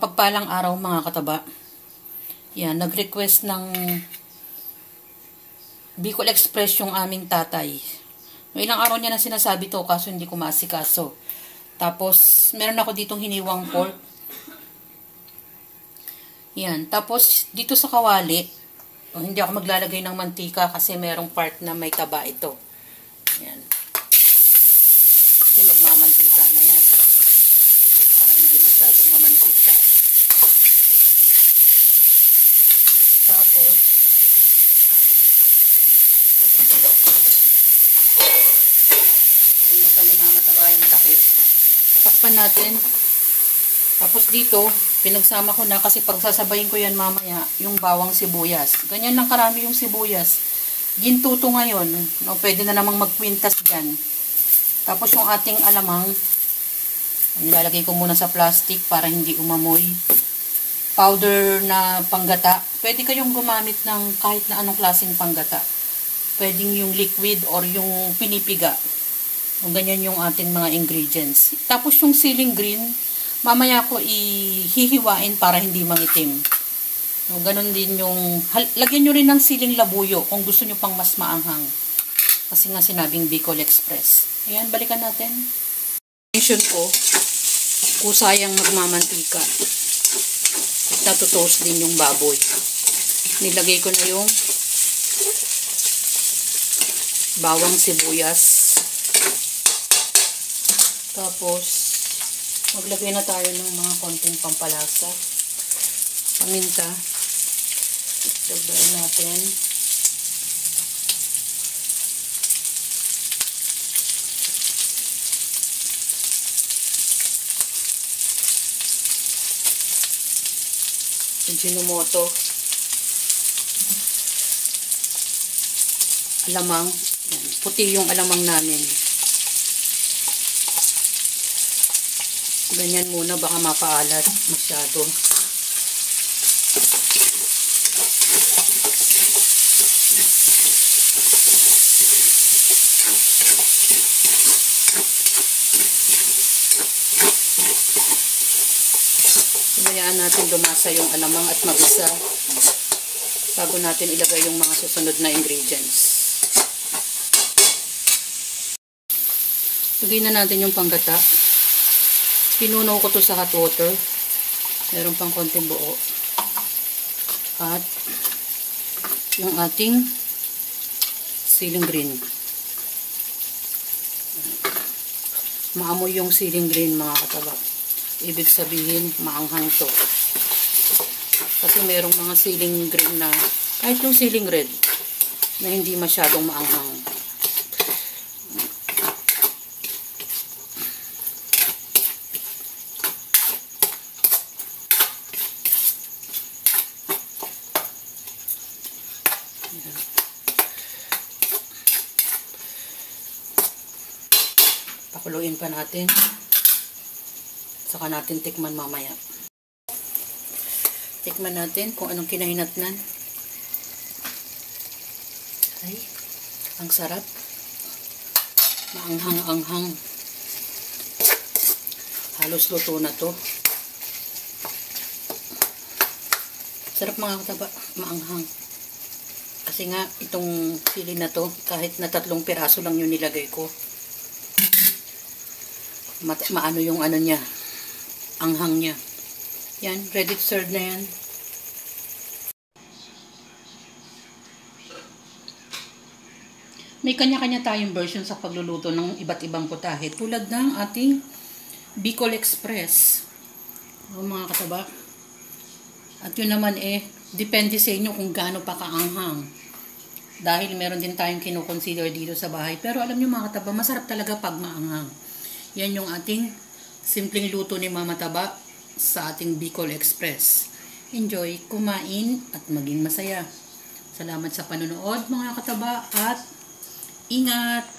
Mapagpalang araw mga kataba. Yan, nag-request ng Bicol Express yung aming tatay. Ilang araw niya na sinasabi to kaso hindi ko maasikaso. Tapos, meron ako ditong hiniwang pork. Yan, tapos dito sa kawali, hindi ako maglalagay ng mantika kasi merong part na may taba ito. Yan. Kasi magmamantika na yan. Para hindi masyadong mamantika. Tapos, hindi kami mamataba yung takip. Takpan natin. Tapos dito, pinagsama ko na kasi pagsasabayin ko yan mamaya, yung bawang sibuyas. Ganyan lang karami yung sibuyas. Gintuto ngayon. No, pwede na namang magkwintas dyan. Tapos yung ating alamang, nilalagay ko muna sa plastic para hindi umamoy. Powder na panggata. Pwede kayong gumamit ng kahit na anong klaseng panggata. Pwedeng yung liquid or yung pinipiga. O ganyan yung ating mga ingredients. Tapos yung ceiling green, mamaya ko ihihiwain para hindi mangitim. O, ganun din yung, lagyan nyo rin ng siling labuyo kung gusto nyo pang mas maanghang. Kasi nga sinabing Bicol Express. Ayan, balikan natin. Mention ko, kusayang magmamantika. Natutoast din yung baboy. Nilagay ko na yung bawang sibuyas. Tapos, maglagay na tayo ng mga konting pampalasa. Paminta. Dagdagan natin. Ajinomoto. Alamang. Yan. Puti yung alamang namin. Ganyan muna, baka mapaalat masyado. Hayaan natin lumasa yung alamang at mabisa bago natin ilagay yung mga susunod na ingredients. Lagay na natin yung panggata. Pinunaw ko to sa hot water. Meron pang konting buo. At yung ating ceiling green. Maamoy yung ceiling green mga kataba. Ibig sabihin, maanghang to. Kasi merong mga ceiling green na, kahit yung ceiling red, na hindi masyadong maanghang. Pakuluin pa natin. Saka natin tikman mamaya. Tikman natin kung anong kinahinatnan. Ay, ang sarap. Maanghang-anghang. Halos luto na to. Sarap mga kataba. Maanghang. Kasi nga, itong sili na to, kahit na 3 piraso lang yung nilagay ko. Maano yung ano niya. Anghang niya. Yan, ready to serve na yan. May kanya-kanya tayong version sa pagluluto ng iba't ibang putahe. Tulad ng ating Bicol Express. O mga kataba. At yun naman depende sa inyo kung gaano pa kaanghang. Dahil meron din tayong kinoconsider dito sa bahay. Pero alam nyo mga kataba, masarap talaga pag maanghang. Yan yung ating simpleng luto ni Mama Taba sa ating Bicol Express. Enjoy, kumain at maging masaya. Salamat sa panonood mga kataba at ingat!